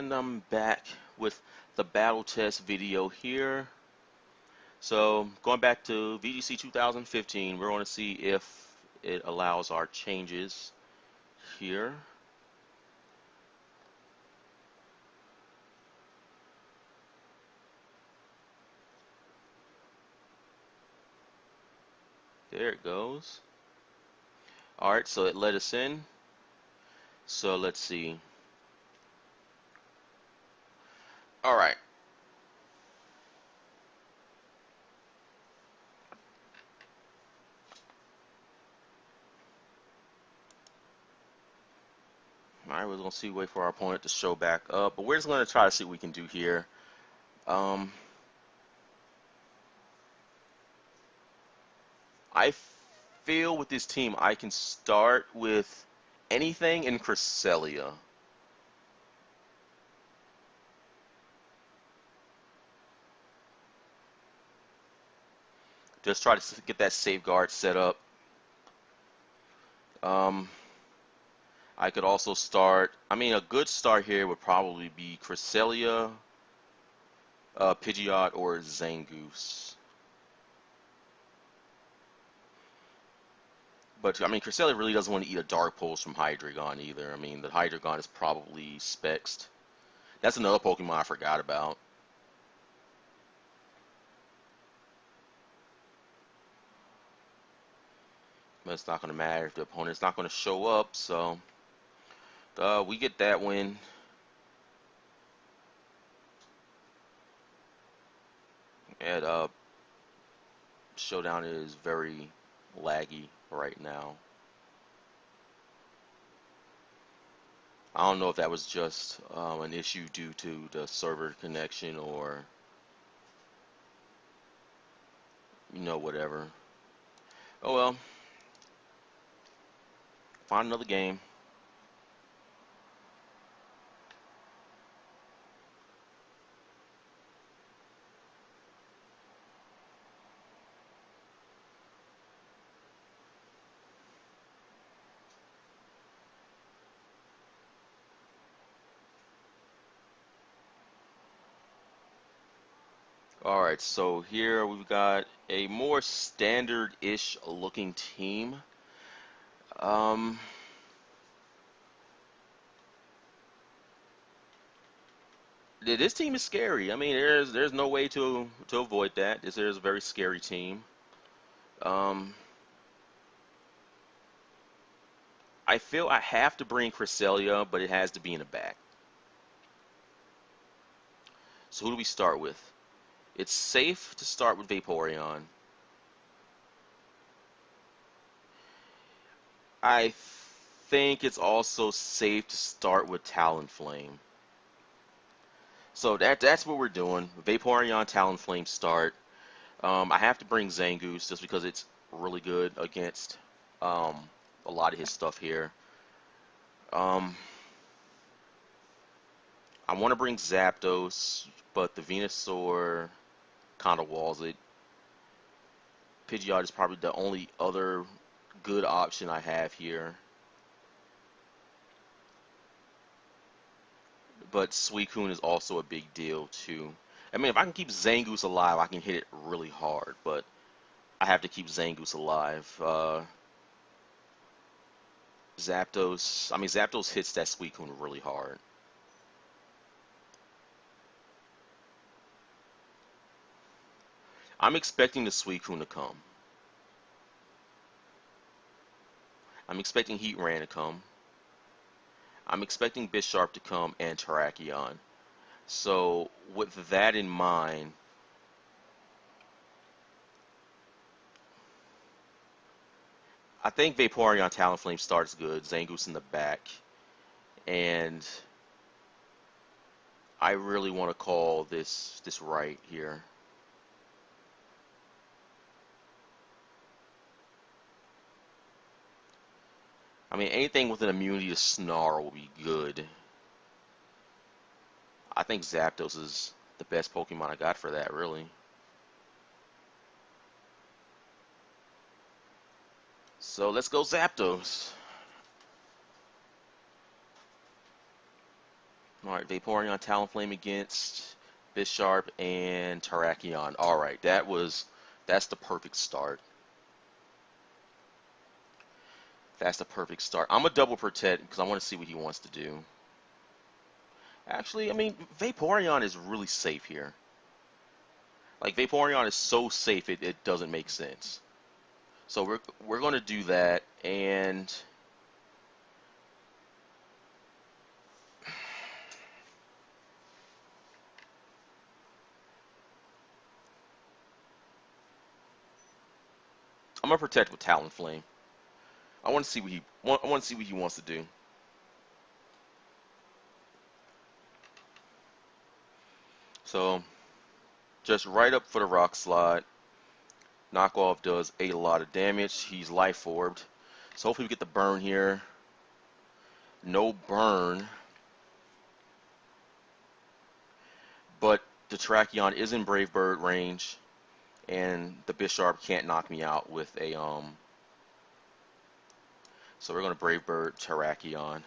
And I'm back with the battle test video here. So going back to VGC 2015, we're going to see if it allows our changes here. There it goes. Alright, so it let us in. So let's see. Alright. Alright, we're going to wait for our opponent to show back up. But we're just going to try to see what we can do here. I feel with this team I can start with anything in Cressy. Just try to get that safeguard set up. I could also start, a good start here would probably be Cressy, Pidgeot, or Zangoose. But, Cressy really doesn't want to eat a Dark Pulse from Hydreigon either. The Hydreigon is probably Spexed. That's another Pokemon I forgot about. But it's not going to matter if the opponent's not going to show up, so we get that win. And Showdown is very laggy right now. I don't know if that was just an issue due to the server connection or whatever. Oh well. Find another game. Alright, so here we've got a more standard-ish looking team. This team is scary. There's no way to avoid that. This is a very scary team. I feel I have to bring Cressy, but it has to be in the back. So who do we start with? It's safe to start with Vaporeon. I think it's also safe to start with Talonflame. So that's what we're doing. Vaporeon, Talonflame start. I have to bring Zangoose just because it's really good against a lot of his stuff here. I want to bring Zapdos, but the Venusaur kind of walls it. Pidgeot is probably the only other good option I have here. But Suicune is also a big deal too. If I can keep Zangoose alive, I can hit it really hard, but I have to keep Zangoose alive. Zapdos hits that Suicune really hard. I'm expecting the Suicune to come. I'm expecting Heatran to come. I'm expecting Bisharp to come and Terrakion. So with that in mind, I think Vaporeon Talonflame starts good. Zangoose in the back. And I really want to call this right here. Anything with an immunity to Snarl will be good. I think Zapdos is the best Pokemon I got for that, really. So let's go Zapdos. Alright, Vaporeon Talonflame against Bisharp and Terrakion. Alright, that's the perfect start. That's the perfect start. I'm gonna double protect because I want to see what he wants to do. Actually, I mean, Vaporeon is really safe here. Like, Vaporeon is so safe it doesn't make sense. So we're gonna do that, and I'm gonna protect with Talonflame. I want to see what I want to see what he wants to do. So just right up for the Rock Slide. Knockoff does a lot of damage. He's life orbed. So hopefully we get the burn here. No burn. But the Terrakion is in Brave Bird range. And the Bisharp can't knock me out with a So we're gonna Brave Bird Terrakion.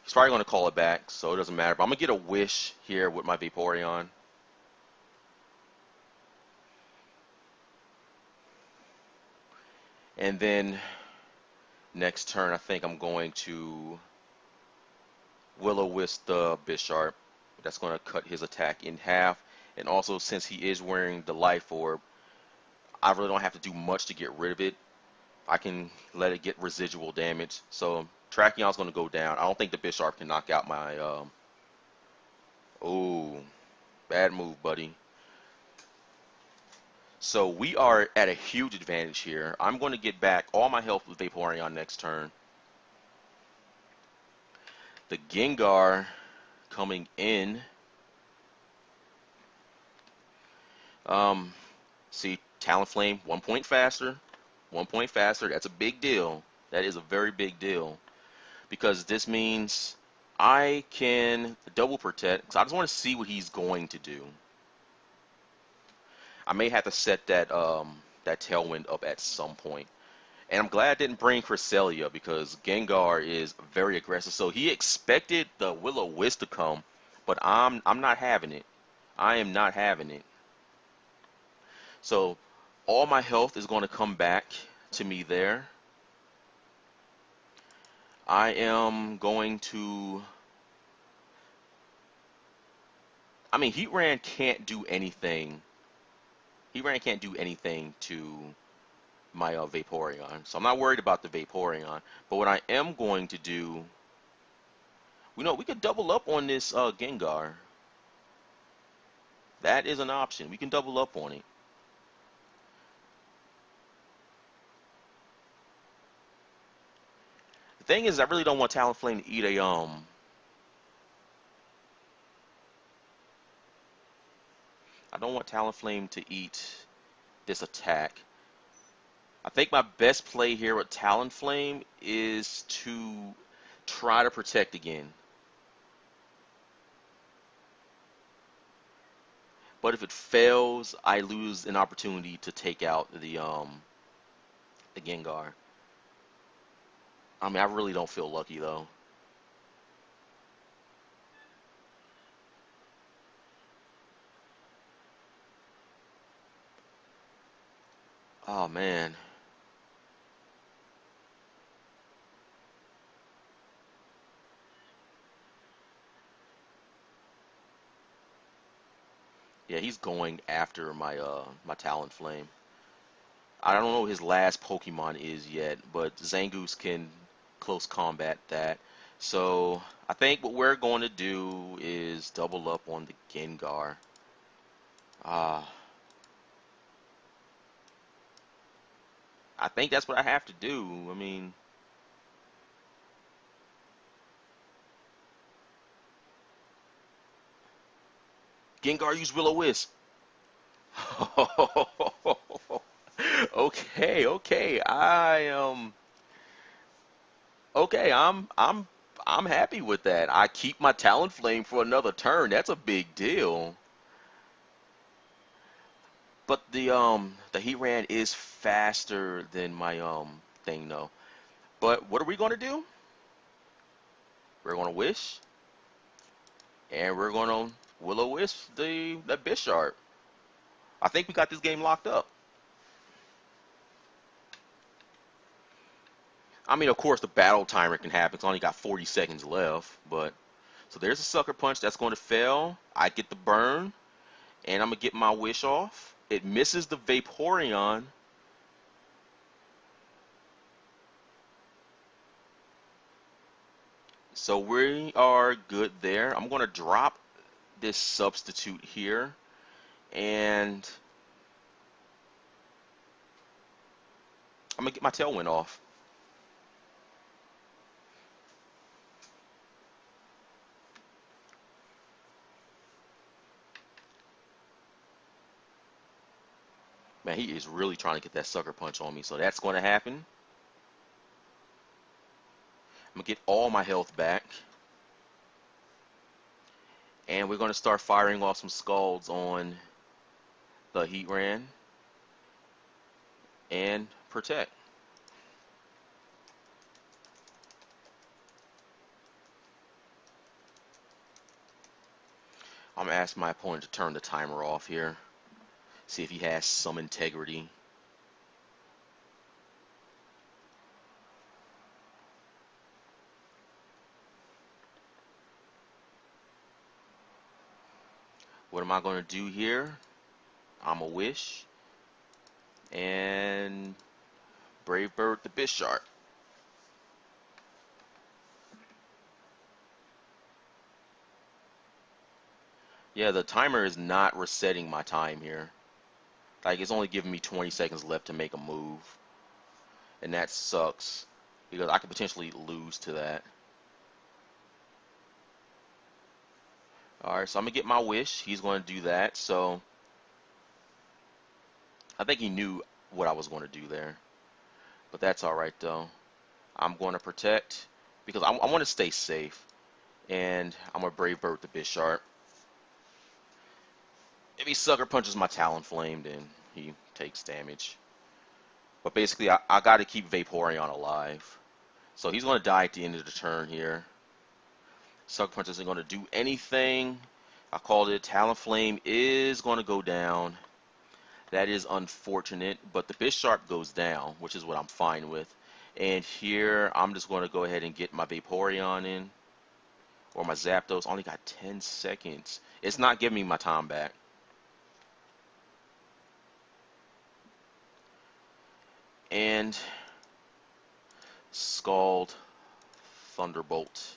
He's probably gonna call it back, so it doesn't matter. But I'm gonna get a wish here with my Vaporeon. And then next turn, I think I'm going to Will-O-Wisp the Bisharp. That's going to cut his attack in half. And also, since he is wearing the Life Orb, I really don't have to do much to get rid of it. I can let it get residual damage. So Terrakion's going to go down. I don't think the Bisharp can knock out my... Oh, bad move, buddy. So we are at a huge advantage here. I'm going to get back all my health with Vaporeon next turn. The Gengar coming in. See, Talonflame, 1 point faster. 1 point faster. That's a big deal. That is a very big deal. Because this means I can double protect. Because I just want to see what he's going to do. I may have to set that that Tailwind up at some point. And I'm glad I didn't bring Cresselia because Gengar is very aggressive. So he expected the Will-O-Wisp to come, but I'm not having it. I am not having it. So all my health is going to come back to me there. I am going to... I mean, Heatran can't do anything. Heatran can't do anything to my Vaporeon. So I'm not worried about the Vaporeon. But what I am going to do... We could double up on this Gengar. That is an option. We can double up on it. The thing is, I really don't want Talonflame to eat a I don't want Talonflame to eat this attack. I think my best play here with Talonflame is to try to protect again. But if it fails, I lose an opportunity to take out the Gengar. I mean, I really don't feel lucky though. Oh man. Yeah, he's going after my my Talonflame. I don't know what his last Pokemon is yet, but Zangoose can close combat that. So I think what we're going to do is double up on the Gengar. I think that's what I have to do. I mean, Gengar used Will-O-Wisp. Okay. I'm happy with that. I keep my Talonflame for another turn. That's a big deal. But the Heatran is faster than my thing though. But what are we gonna do? We're gonna wish. And we're going to will-o-wisp that Bisharp. I think we got this game locked up. I mean, of course, the battle timer can happen. It's only got 40 seconds left. But so there's a sucker punch that's going to fail. I get the burn, and I'm going to get my wish off. It misses the Vaporeon. So we are good there. I'm going to drop this substitute here, and I'm going to get my Tailwind off. Man, he is really trying to get that sucker punch on me, so that's going to happen. I'm going to get all my health back. And we're going to start firing off some Scalds on the Heatran and Protect. I'm going to ask my opponent to turn the timer off here. See if he has some integrity. What am I going to do here? I'm a Wish. And Brave Bird the Bisharp. Yeah, the timer is not resetting my time here. Like, it's only giving me 20 seconds left to make a move. And that sucks, because I could potentially lose to that. Alright, so I'm going to get my Wish. He's going to do that, so I think he knew what I was going to do there. But that's alright, though. I'm going to Protect, because I want to stay safe. And I'm going to Brave Bird the Bisharp. If he sucker punches my Talonflame, then he takes damage. But basically, I got to keep Vaporeon alive. So he's going to die at the end of the turn here. Sucker Punch isn't going to do anything. I called it. Talonflame is going to go down. That is unfortunate, but the Bisharp goes down, which is what I'm fine with. And here, I'm just going to go ahead and get my Vaporeon in. Or my Zapdos. Only got 10 seconds. It's not giving me my time back. And Scald, Thunderbolt.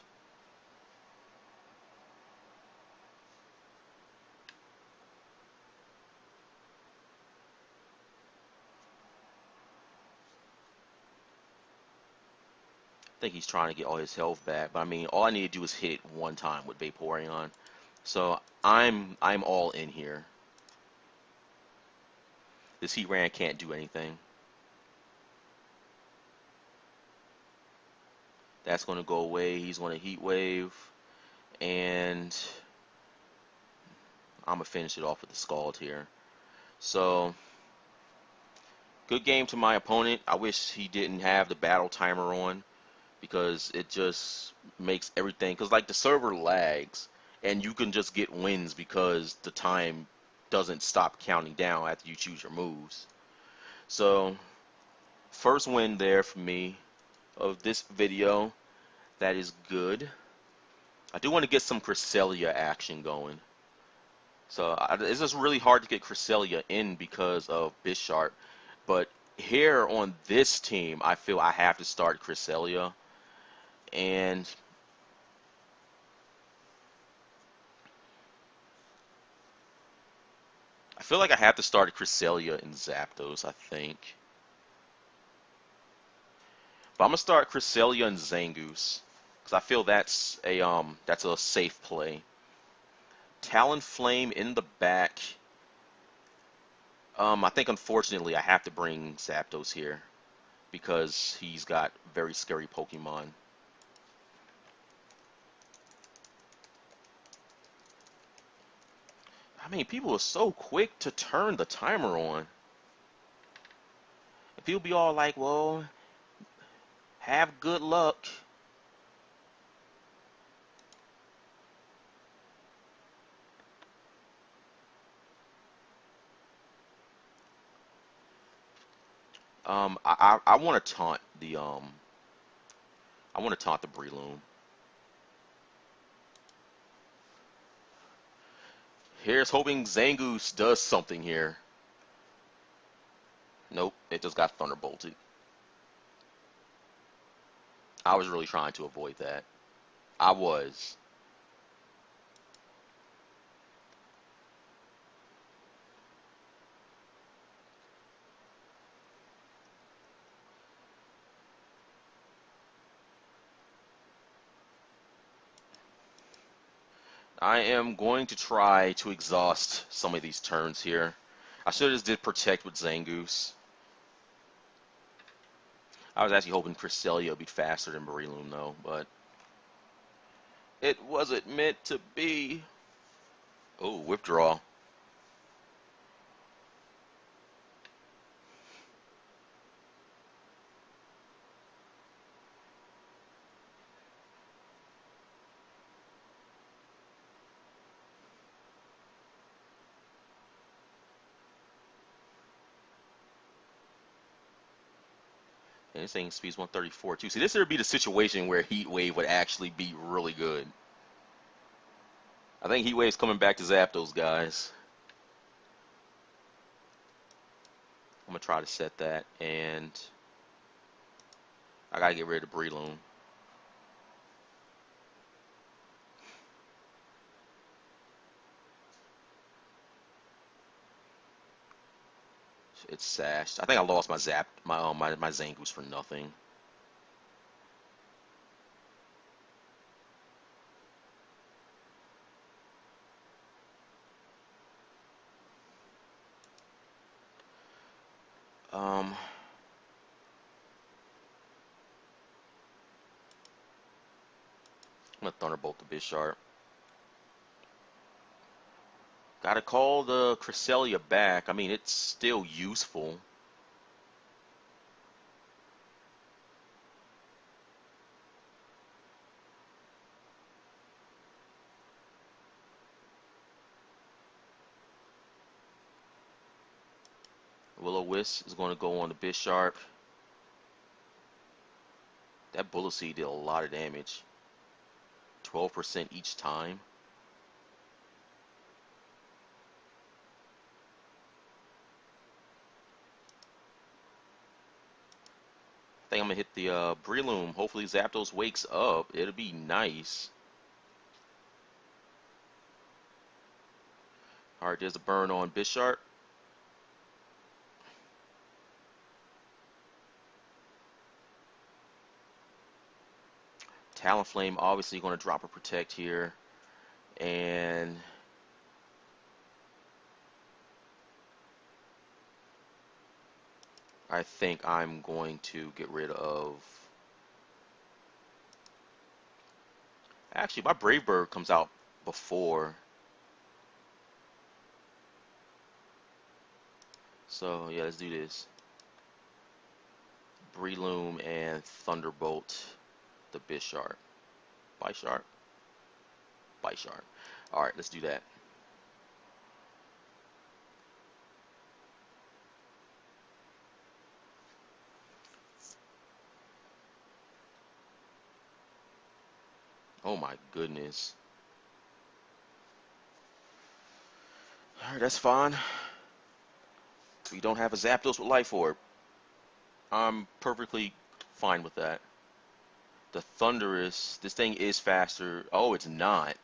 I think he's trying to get all his health back, but I mean, all I need to do is hit it one time with Vaporeon. So I'm all in here. This Heatran can't do anything. That's going to go away. He's going to Heat Wave. And I'm going to finish it off with the Scald here. So, good game to my opponent. I wish he didn't have the battle timer on, because it just makes everything, because like the server lags and you can just get wins because the time doesn't stop counting down after you choose your moves. So, first win there for me of this video. That is good. I do want to get some Cresselia action going. So it's just really hard to get Cresselia in because of Bisharp. But here on this team, I feel I have to start Cresselia. And I feel like I have to start Cresselia and Zapdos, I think. But I'm gonna start Cresselia and Zangoose, because I feel that's a safe play. Talonflame in the back. I think unfortunately I have to bring Zapdos here, because he's got very scary Pokemon. I mean, people are so quick to turn the timer on. And people be all like, well, have good luck. I want to taunt the Breloom. Here's hoping Zangoose does something here. Nope, it just got thunderbolted. I was really trying to avoid that. I was. I am going to try to exhaust some of these turns here. I should have just did protect with Zangoose. I was actually hoping Cresselia would be faster than Breloom though, but it wasn't meant to be. Oh, withdraw. And this thing speeds 134 too. See, this would be the situation where Heat Wave would actually be really good. I think Heat Wave's coming back to zap those guys. I'm gonna try to set that, and I gotta get rid of Breloom. It's sashed. I think I lost my my Zangoose for nothing. I'm gonna Thunderbolt the Bisharp. Gotta call the Cresselia back. I mean, it's still useful. Will-O-Wisp is going to go on the Bisharp. That Bullet Seed did a lot of damage. 12% each time. I think I'm going to hit the Breloom. Hopefully Zapdos wakes up. It'll be nice. Alright, there's a burn on Bisharp. Talonflame obviously going to drop a protect here. And I think I'm going to get rid of... Actually, my Brave Bird comes out before. So, yeah, let's do this. Breloom and Thunderbolt the Bisharp. Bisharp? Bisharp. Alright, let's do that. Oh my goodness. Alright, that's fine. We don't have a Zapdos with Life Orb. I'm perfectly fine with that. The Thundurus, this thing is faster. Oh, it's not.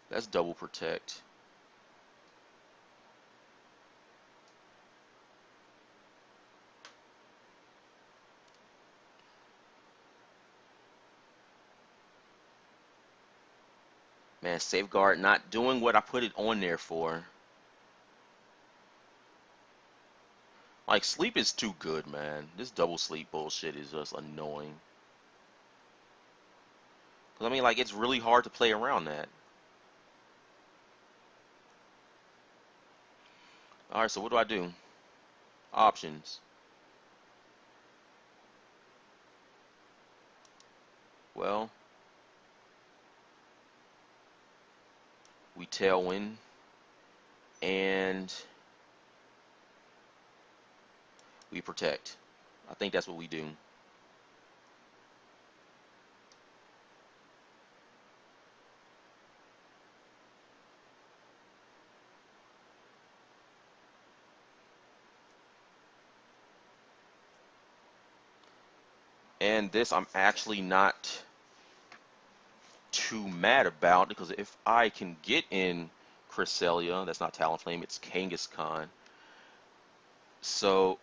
That's double protect. Man, Safeguard not doing what I put it on there for. Like, sleep is too good, man. This double sleep bullshit is just annoying. 'Cause I mean, like, it's really hard to play around that. Alright, so what do I do? Options. Well, We tailwind, and we protect. I think that's what we do. And this I'm actually not too mad about, because if I can get in Cresselia, that's not Talonflame, it's Kangaskhan. So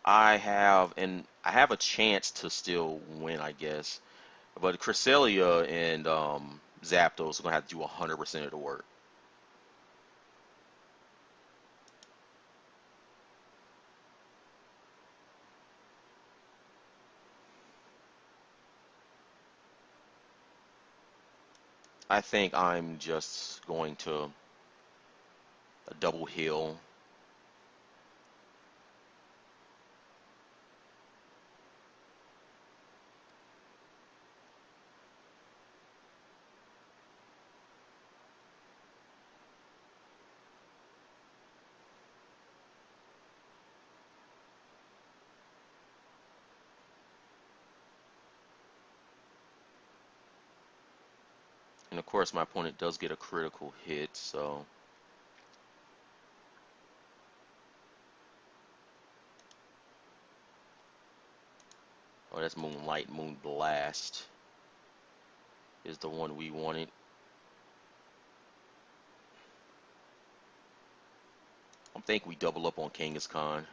I have a chance to still win, I guess. But Cresselia and Zapdos are gonna have to do 100% of the work. I think I'm just going to a double heal. And of course, my opponent does get a critical hit, so oh, that's Moonlight. Moon Blast is the one we wanted. I think we double up on Kangaskhan.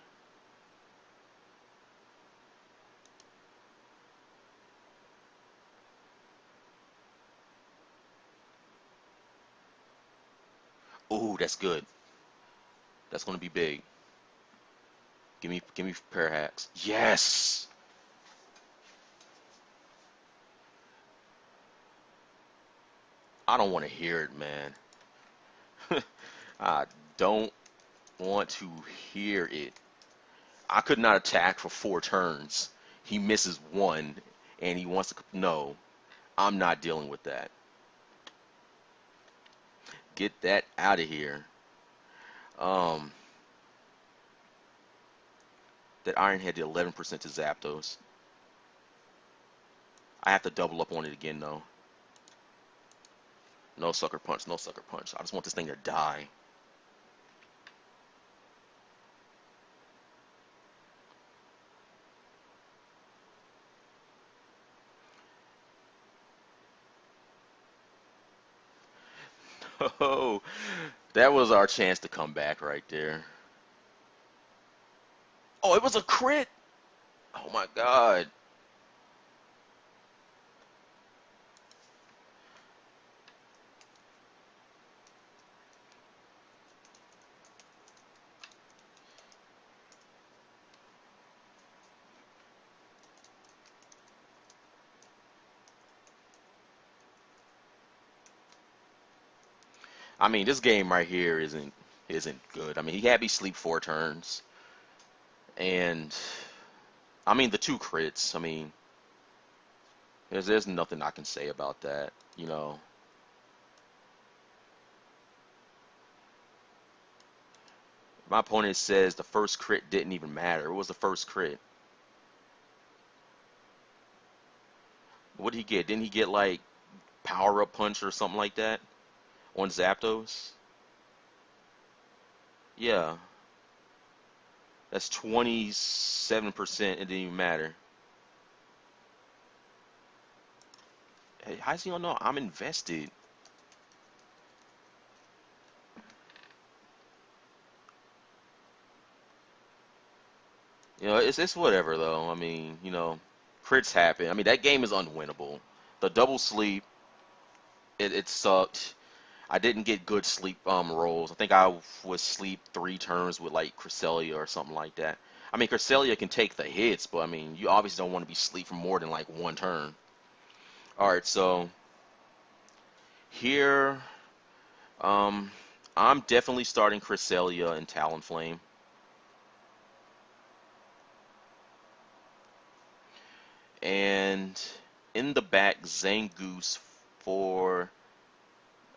Ooh, that's good. That's gonna be big. Give me pair hacks. Yes. I don't want to hear it, man. I don't want to hear it. I could not attack for 4 turns. He misses one, and he wants to. No, I'm not dealing with that. Get that out of here. Um, that Iron Head did 11% to Zapdos. I have to double up on it again, though. No sucker punch, no sucker punch. I just want this thing to die. Oh, that was our chance to come back right there. Oh, it was a crit. Oh my God. I mean, this game right here isn't good. I mean, he had me sleep 4 turns, and I mean the 2 crits. I mean, there's nothing I can say about that. You know, my opponent says the first crit didn't even matter. It was the first crit. What did he get? Didn't he get like power up punch or something like that on Zapdos? Yeah, that's 27%. It didn't even matter. Hey, how's he gonna know I'm invested? You know, it's whatever though. I mean, you know, crits happen. I mean, that game is unwinnable. The double sleep, it sucked. I didn't get good sleep rolls. I think I was sleep 3 turns with like Cresselia or something like that. I mean, Cresselia can take the hits, but I mean, you obviously don't want to be sleep for more than like 1 turn. All right, so here, um, I'm definitely starting Cresselia and Talonflame. And in the back, Zangoose for,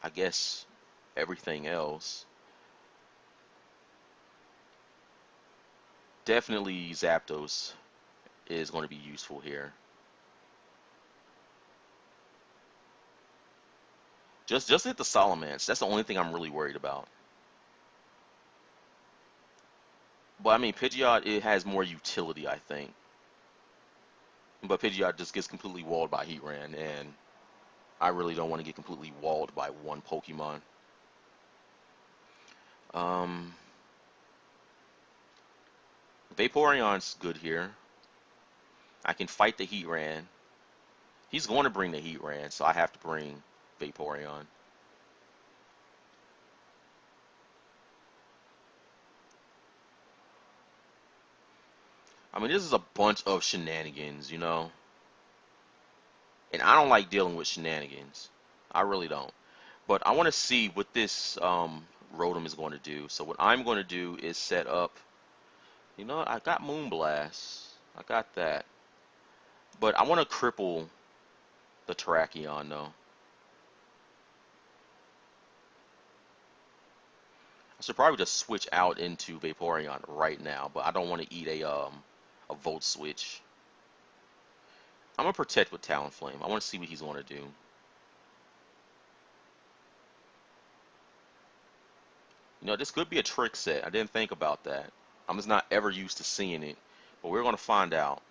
I guess, everything else. Definitely Zapdos is going to be useful here. Just hit the Salamence. That's the only thing I'm really worried about. But I mean, Pidgeot, it has more utility, I think. But Pidgeot just gets completely walled by Heatran, and I really don't want to get completely walled by one Pokemon. Um, Vaporeon's good here. I can fight the Heatran. He's going to bring the Heatran, so I have to bring Vaporeon. I mean, this is a bunch of shenanigans, you know? And I don't like dealing with shenanigans. I really don't. But I want to see what this Rotom is going to do. So what I'm going to do is set up... You know, I got Moonblast. I got that. But I want to cripple the Terrakion, though. I should probably just switch out into Vaporeon right now, but I don't want to eat a Volt Switch. I'm going to protect with Talonflame. I want to see what he's going to do. You know, this could be a trick set. I didn't think about that. I'm just not ever used to seeing it. But we're going to find out.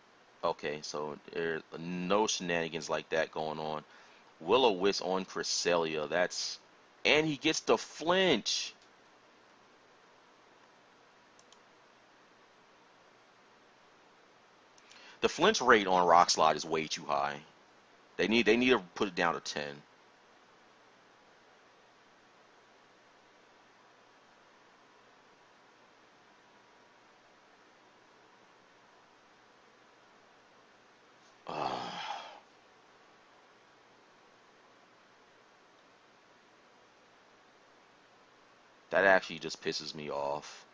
Okay, so there's no shenanigans like that going on. Will-O-Wisp on Cresselia. That's... And he gets the flinch. The flinch rate on Rock Slide is way too high. They need to put it down to 10. That actually just pisses me off.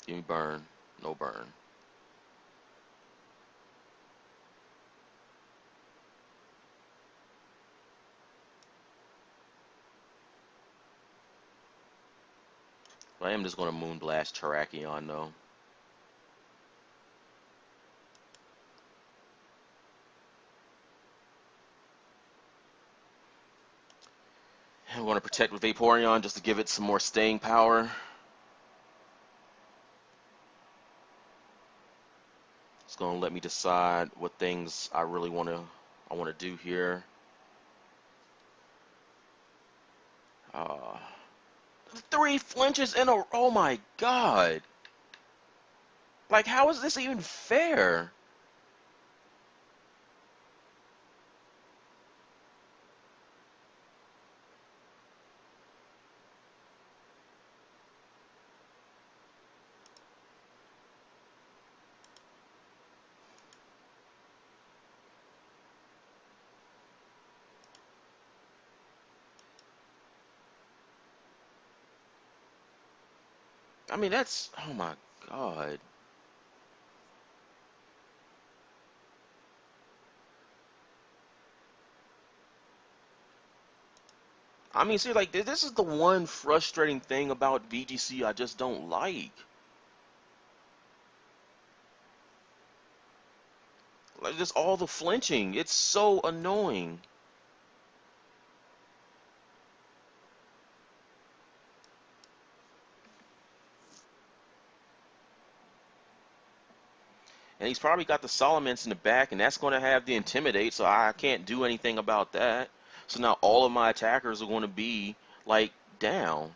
Give me burn. No burn. I am just going to Moonblast Terrakion, though. I want to protect with Vaporeon just to give it some more staying power. It's going to let me decide what things I really want to do here. 3 flinches in a... Oh my god. Like, how is this even fair? I mean, that's... Oh my god. I mean, see, like, this is the one frustrating thing about VGC I just don't like. Like, just all the flinching. It's so annoying. And he's probably got the Salamence in the back, and that's going to have the Intimidate, so I can't do anything about that. So now all of my attackers are going to be, like, down.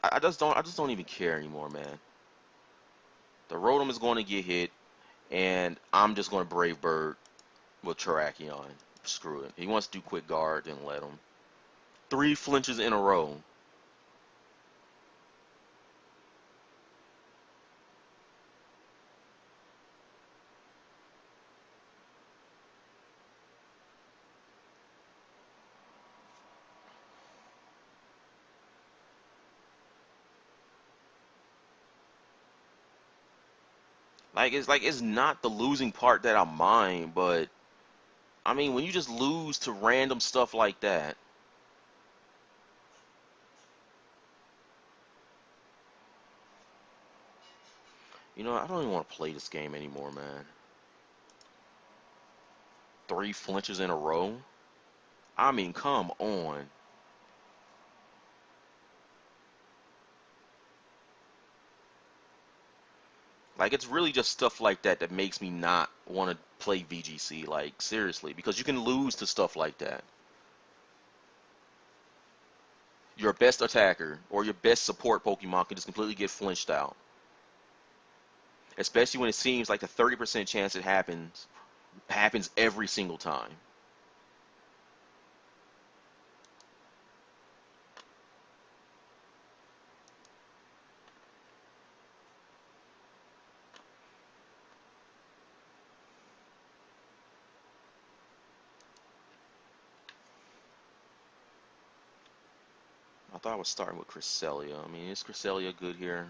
I just don't even care anymore, man. The Rotom is going to get hit, and I'm just going to Brave Bird with Terrakion. Screw it. He wants to do Quick Guard, then let him. 3 flinches in a row. Like it's not the losing part that I mind, but I mean when you just lose to random stuff like that. You know, I don't even want to play this game anymore, man. 3 flinches in a row? I mean, come on. Like, it's really just stuff like that that makes me not want to play VGC, like, seriously, because you can lose to stuff like that. Your best attacker or your best support Pokemon can just completely get flinched out. Especially when it seems like the 30% chance it happens every single time. I thought I was starting with Cresselia. I mean, is Cresselia good here?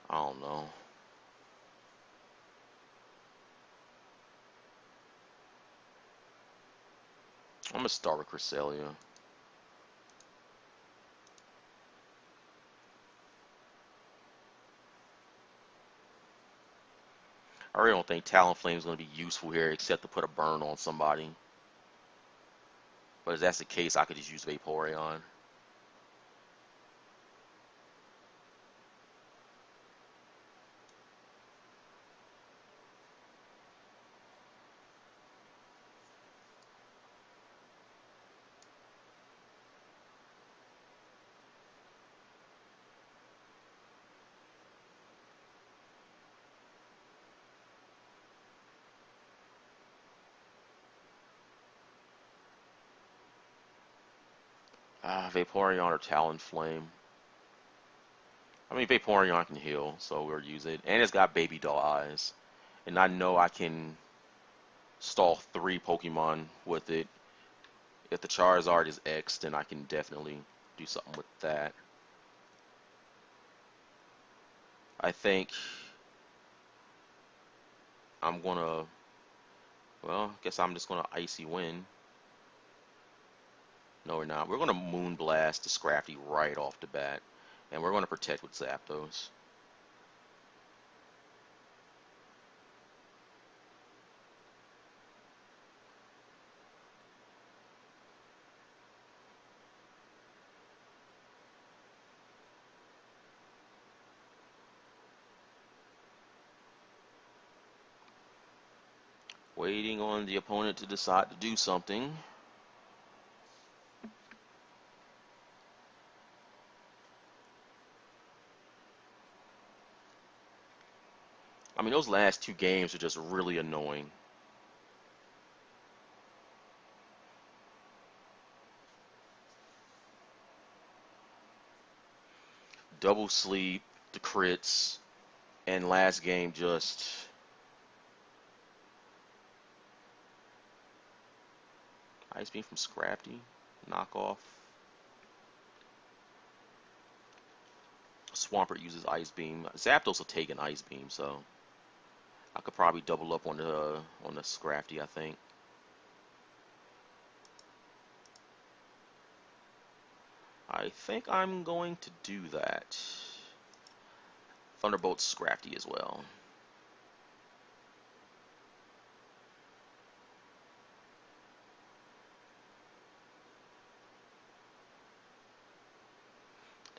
I don't know. I'm gonna start with Cresselia. I really don't think Talonflame is gonna be useful here except to put a burn on somebody. But if that's the case, I could just use Vaporeon. Vaporeon or Talonflame. I mean, Vaporeon can heal, so we'll use it. And it's got Baby Doll Eyes. And I know I can stall 3 Pokemon with it. If the Charizard is X, then I can definitely do something with that. I think I'm gonna, well, I guess I'm just gonna Icy Wind. No, we're not. We're gonna Moonblast the Scrafty right off the bat. And we're gonna protect with Zapdos. Waiting on the opponent to decide to do something. I mean, those last 2 games are just really annoying. Double sleep, the crits, and last game just Ice Beam from Scrafty, knockoff. Swampert uses Ice Beam. Zapdos will take an Ice Beam, so I could probably double up on the Scrafty, I think. I think I'm going to do that. Thunderbolt Scrafty as well.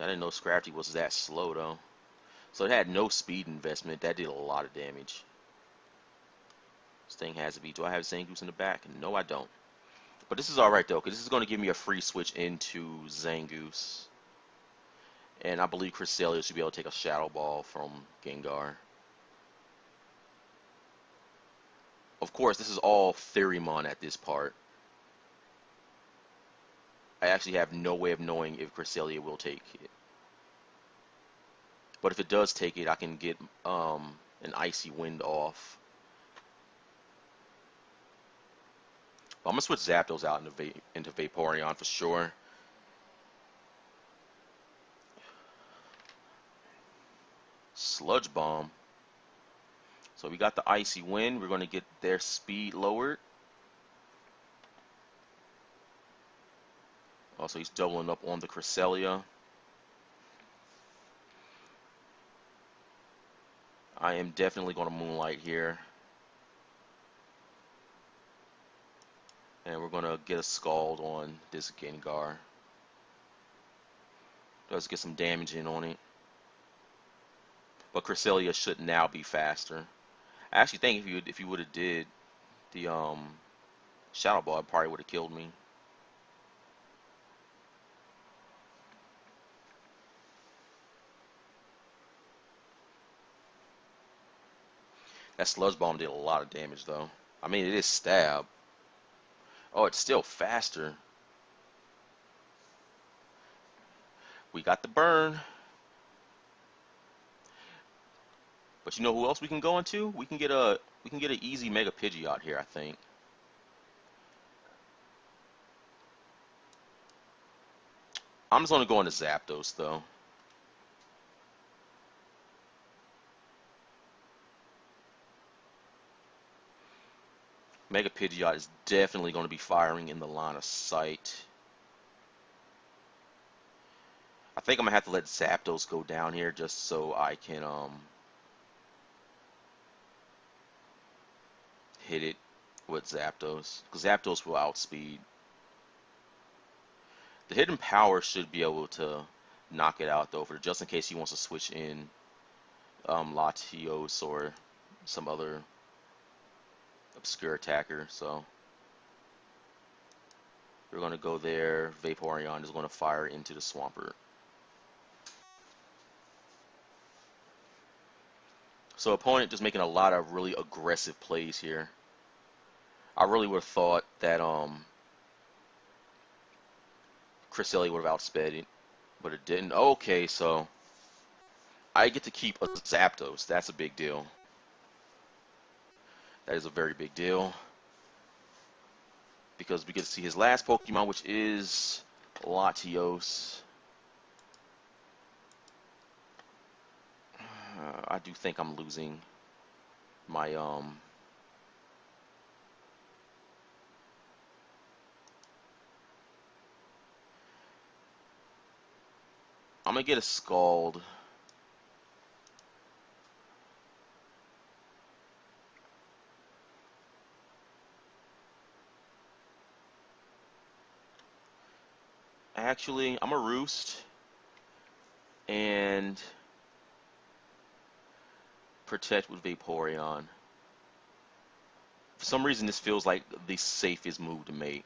I didn't know Scrafty was that slow though. So it had no speed investment. That did a lot of damage. This thing has to be. Do I have Zangoose in the back? No, I don't. But this is alright though, because this is going to give me a free switch into Zangoose. And I believe Cresselia should be able to take a Shadow Ball from Gengar. Of course, this is all Theoremon at this part. I actually have no way of knowing if Cresselia will take it. But if it does take it, I can get an Icy Wind off. I'm gonna switch Zapdos out into Vaporeon for sure. Sludge Bomb. So we got the Icy Wind. We're gonna get their speed lowered. Also, he's doubling up on the Cresselia. I am definitely gonna Moonlight here. And we're gonna get a Scald on this Gengar. Let's get some damage in on it. But Cresselia should now be faster. I actually think if you would have did the Shadow Ball, it probably would have killed me. That Sludge Bomb did a lot of damage though. I mean, it is stab. Oh, it's still faster. We got the burn. But you know who else we can go into? We can get an easy Mega Pidgeot here, I think. I'm just gonna go into Zapdos though. Mega Pidgeot is definitely going to be firing in the line of sight. I think I'm gonna have to let Zapdos go down here just so I can hit it with Zapdos, because Zapdos will outspeed. The hidden power should be able to knock it out though, just in case he wants to switch in Latios or some other obscure attacker. So we're gonna go there. Vaporeon is gonna fire into the Swampert. So opponent just making a lot of really aggressive plays here. I really would have thought that Cresselia would have outsped it, but it didn't. Okay, so I get to keep a Zapdos. That's a big deal. That is a very big deal. Because we get to see his last Pokemon, which is Latios. I do think I'm losing my I'm gonna get a Scald. Actually, I'm a Roost and Protect with Vaporeon. For some reason, this feels like the safest move to make.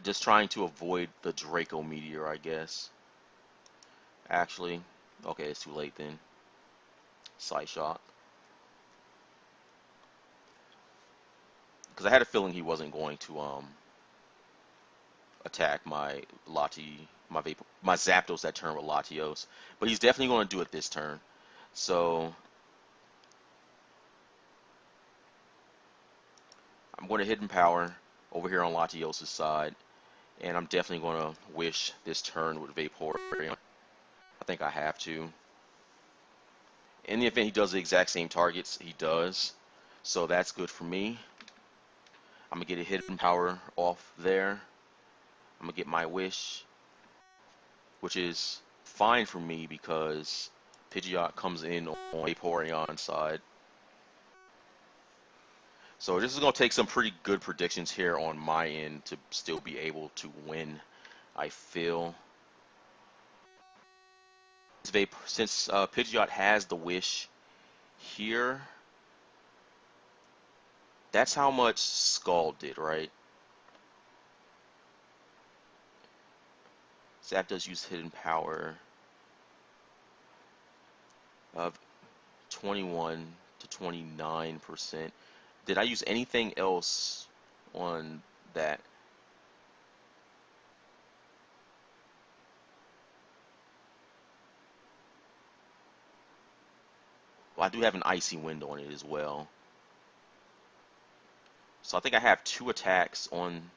Just trying to avoid the Draco Meteor, I guess. Actually, okay, it's too late then. Psyshock. Because I had a feeling he wasn't going to attack my Zapdos that turn with Latios, but he's definitely going to do it this turn. So I'm going to Hidden Power over here on Latios' side, and I'm definitely going to wish this turn with Vaporeon. I think I have to. In the event he does the exact same targets, he does. So that's good for me. I'm going to get a Hidden Power off there. I'm going to get my wish, which is fine for me because Pidgeot comes in on Vaporeon's side. So this is going to take some pretty good predictions here on my end to still be able to win, I feel. Since Pidgeot has the wish here, that's how much Scald did, right? Zap does use Hidden Power of 21 to 29%. Did I use anything else on that? Well, I do have an icy wind on it as well. So I think I have 2 attacks on.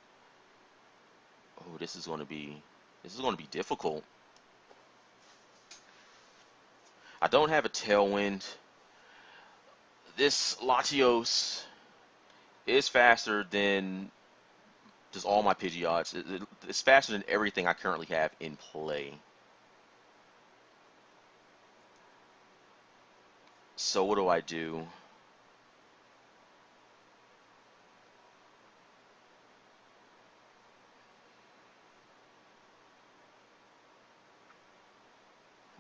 Oh, this is going to be difficult. I don't have a tailwind. This Latios is faster than just all my Pidgeots. It's faster than everything I currently have in play. So what do I do?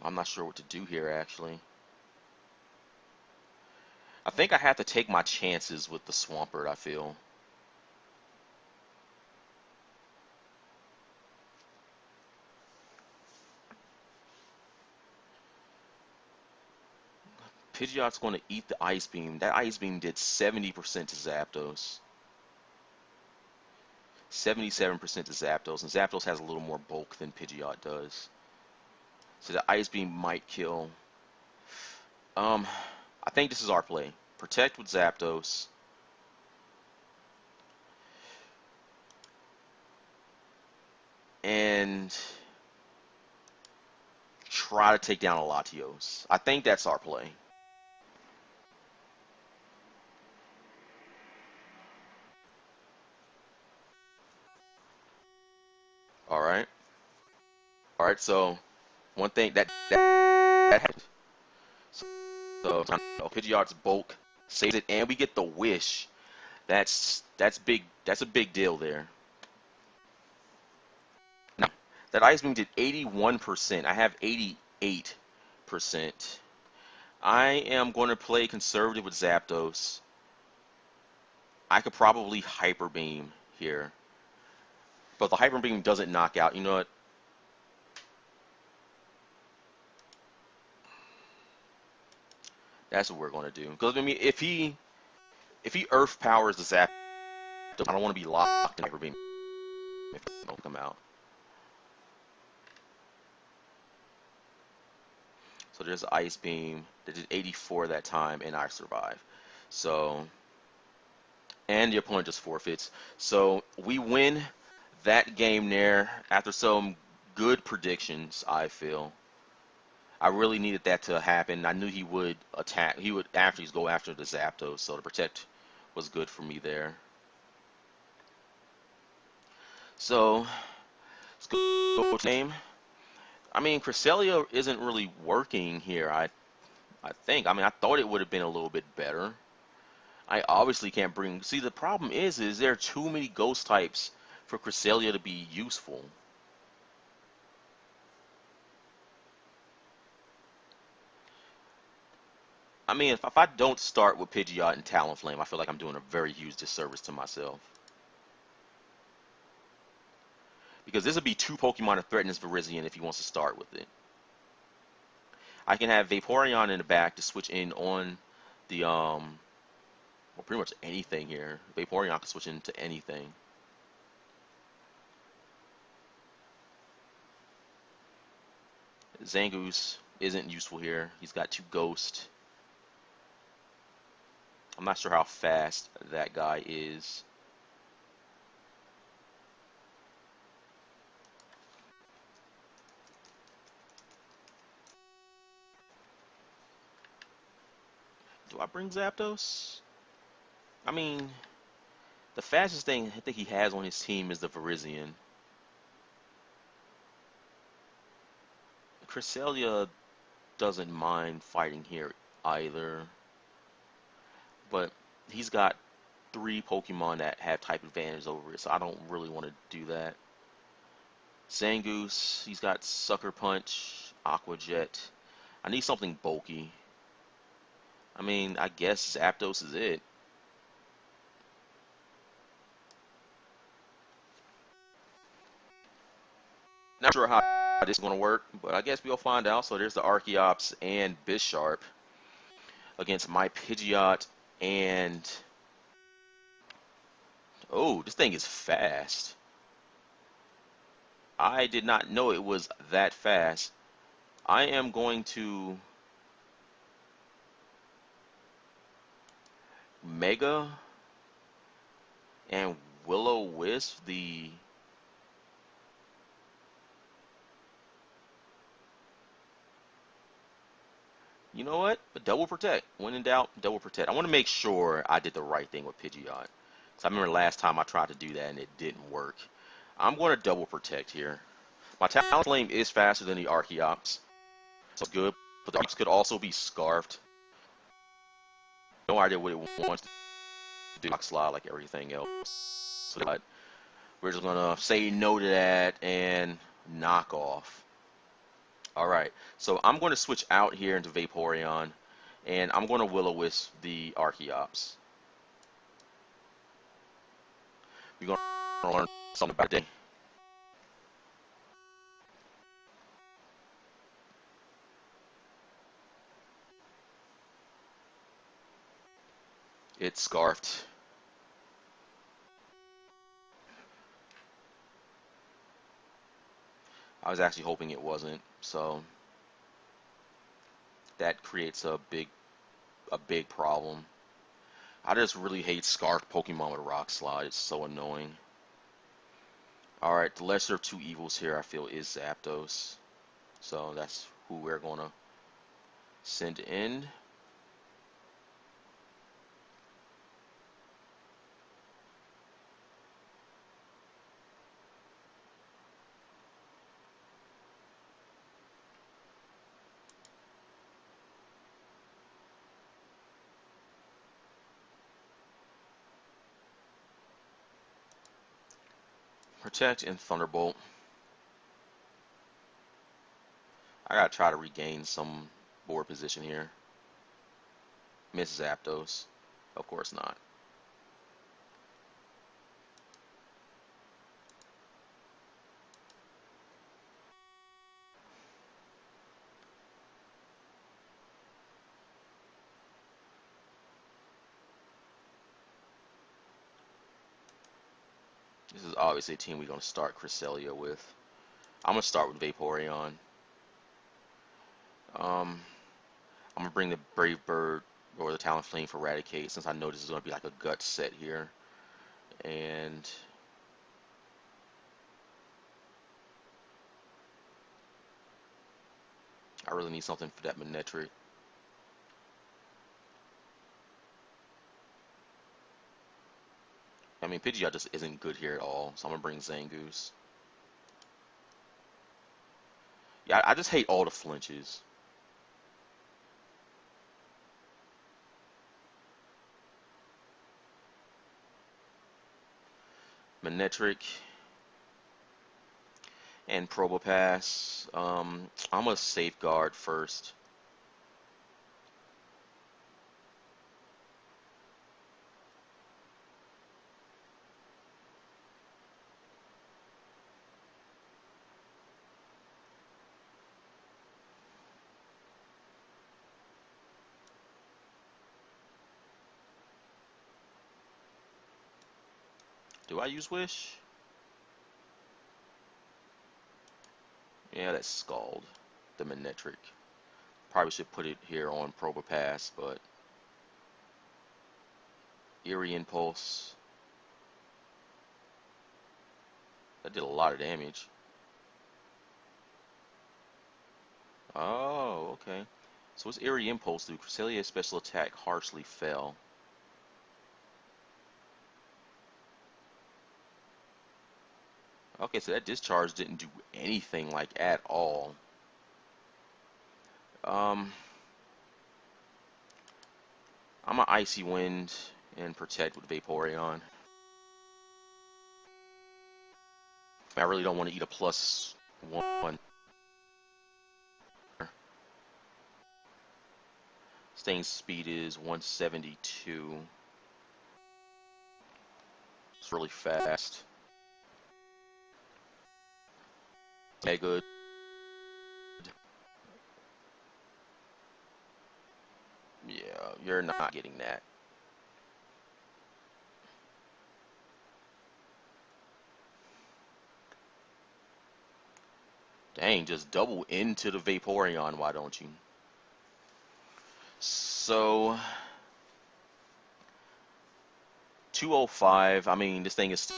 I'm not sure what to do here, actually. I think I have to take my chances with the Swampert, I feel. Pidgeot's going to eat the Ice Beam. That Ice Beam did 70% to Zapdos. 77% to Zapdos, and Zapdos has a little more bulk than Pidgeot does. So the Ice Beam might kill. I think this is our play. Protect with Zapdos. And try to take down a Latios. I think that's our play. All right. All right. So one thing that happened. So Pidgeot's bulk saves it, and we get the Wish. That's big. That's a big deal there. Now that Ice Beam did 81%. I have 88%. I am going to play conservative with Zapdos. I could probably Hyper Beam here, but the Hyper Beam doesn't knock out. You know what? That's what we're going to do. Because I mean, if he Earth powers the Zapdos, I don't want to be locked in Hyper Beam if it don't come out. So there's Ice Beam that did 84 that time, and I survive. So, and the opponent just forfeits. So we win that game there after some good predictions, I feel. I really needed that to happen. I knew he would attack. He would actually go after the Zapdos, so the protect was good for me there. So let's go with name. I mean, Cresselia isn't really working here. I think. I mean, I thought it would have been a little bit better. I obviously can't bring. See, the problem is there are too many ghost types for Cresselia to be useful. I mean, if I don't start with Pidgeot and Talonflame, I feel like I'm doing a very huge disservice to myself. Because this would be 2 Pokemon to threaten this Virizion if he wants to start with it. I can have Vaporeon in the back to switch in on the, well, pretty much anything here. Vaporeon can switch into anything. Zangoose isn't useful here. He's got 2 Ghost. I'm not sure how fast that guy is. Do I bring Zapdos? I mean, the fastest thing I think he has on his team is the Virizion. Cresselia doesn't mind fighting here either. But he's got 3 Pokemon that have type advantage over it, so I don't really want to do that. Zangoose, he's got Sucker Punch, Aqua Jet. I need something bulky. I mean, I guess Zapdos is it. Not sure how this is going to work, but I guess we'll find out. So there's the Archeops and Bisharp. against my Pidgeot and... Oh, this thing is fast. I did not know it was that fast. I am going to Mega and Will-O-Wisp the... You know what? Double protect. When in doubt, double protect. I want to make sure I did the right thing with Pidgeot. Because I remember last time I tried to do that and it didn't work. I'm going to double protect here. My Talonflame is faster than the Archeops. So it's good. But the Archeops could also be Scarfed. No idea what it wants to do. Rock Slide like everything else. So we're just going to say no to that and knock off. Alright, so I'm going to switch out here into Vaporeon, and I'm going to Will-O-Wisp the Archeops. We're going to learn something about it. It's Scarfed. I was actually hoping it wasn't, so that creates a big problem. I just really hate Scarfed Pokemon with Rock Slide. It's so annoying. Alright, the lesser of two evils here I feel is Zapdos. So that's who we're gonna send in. Protect and Thunderbolt. I gotta try to regain some board position here. Miss Zapdos. Of course not. This is obviously a team we're going to start Cresselia with. I'm going to start with Vaporeon. I'm going to bring the Brave Bird or the Talonflame for Eradicate, since I know this is going to be like a gut set here. And I really need something for that Manectric. I mean, Pidgeot just isn't good here at all, so I'm going to bring Zangoose. Yeah, I just hate all the flinches. Manectric and Probopass. I'm going to Safeguard first. Do I use Wish? Yeah, that's Scald. The Manectric. Probably should put it here on Probopass, but Eerie Impulse. That did a lot of damage. Oh, okay. So what's Eerie Impulse do? Cresselia's special attack harshly fell. Okay, so that discharge didn't do anything like at all. I'm a Icy Wind and Protect with Vaporeon. I really don't want to eat a +1. Staying speed is 172. It's really fast. Mega. Yeah, You're not getting that. Dang, just double into the Vaporeon, why don't you? So, 205, I mean, this thing is still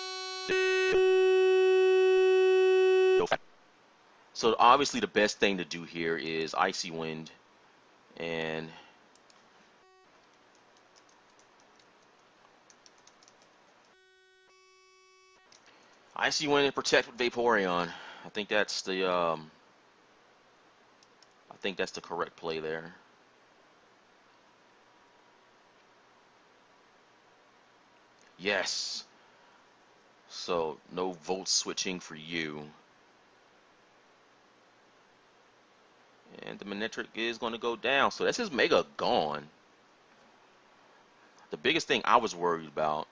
fast. So obviously the best thing to do here is Icy Wind, and Icy Wind and protect with Vaporeon. I think that's the correct play there. Yes. So no volt switching for you. And the Manectric is going to go down. So that's his Mega gone. The biggest thing I was worried about.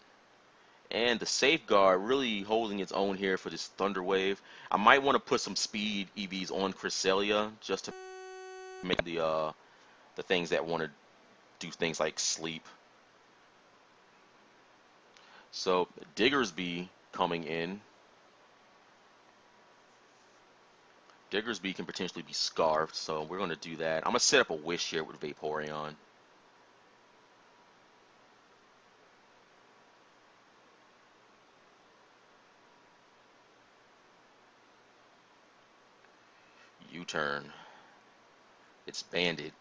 And the Safeguard really holding its own here for this Thunder Wave. I might want to put some speed EVs on Cresselia just to make the things that want to do things like sleep. So Diggersby coming in. Diggersby can potentially be scarfed, so we're going to do that. I'm going to set up a Wish here with Vaporeon. U-turn. It's banded.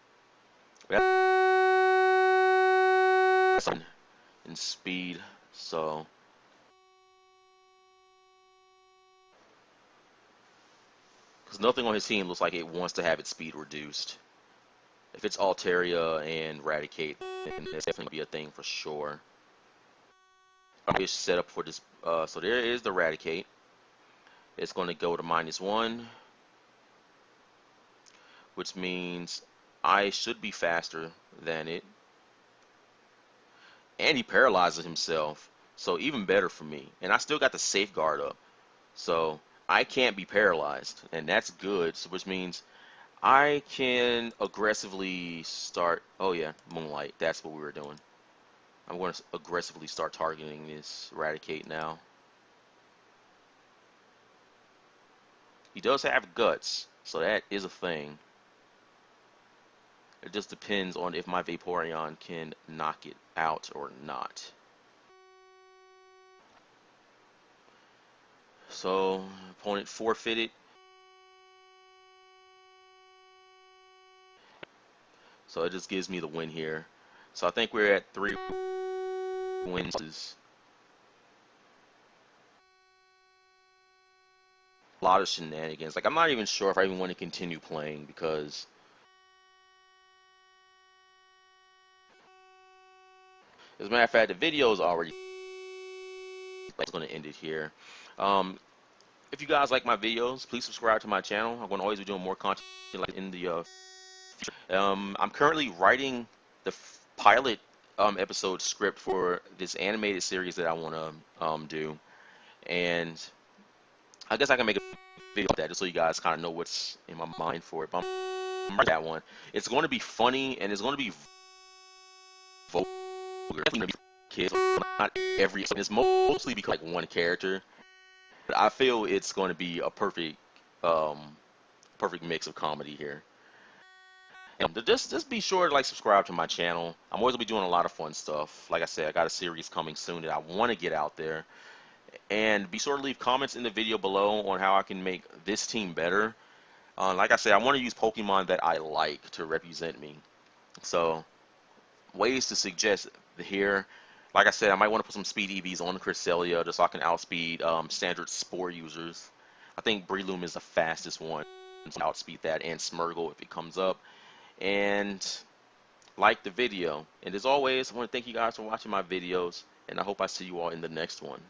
In speed, so because nothing on his team looks like it wants to have its speed reduced. If it's Altaria and Raticate, then that's definitely be a thing for sure. Wish set up for this. So there is the Raticate. It's going to go to -1, which means I should be faster than it. And he paralyzes himself, so even better for me. And I still got the Safeguard up, so I can't be paralyzed, and that's good. So which means I can aggressively start. Oh yeah, Moonlight. That's what we were doing. I'm going to aggressively start targeting this Raticate now. He does have guts, so that is a thing. It just depends on if my Vaporeon can knock it out or not. So, opponent forfeited. So it just gives me the win here. So I think we're at 3 wins. A lot of shenanigans. Like, I'm not even sure if I even want to continue playing because as a matter of fact, the video is already going to end it here. If you guys like my videos, please subscribe to my channel. I'm going to always be doing more content like in the future. I'm currently writing the pilot episode script for this animated series that I want to do, and I guess I can make a video of that just so you guys kind of know what's in my mind for it. But I'm writing that one. It's going to be funny and it's going to be vulgar. Definitely going to be kids. Not every. It's mostly because like one character. But I feel it's going to be a perfect mix of comedy here. And just be sure to like subscribe to my channel. I'm always gonna be doing a lot of fun stuff. Like I said, I got a series coming soon that I want to get out there. And be sure to leave comments in the video below on how I can make this team better. Like I said, I want to use Pokemon that I like to represent me. So ways to suggest here. Like I said, I might want to put some speed EVs on Cresselia just so I can outspeed standard Spore users. I think Breloom is the fastest one, so outspeed that, and Smeargle if it comes up. And like the video. And as always, I want to thank you guys for watching my videos, and I hope I see you all in the next one.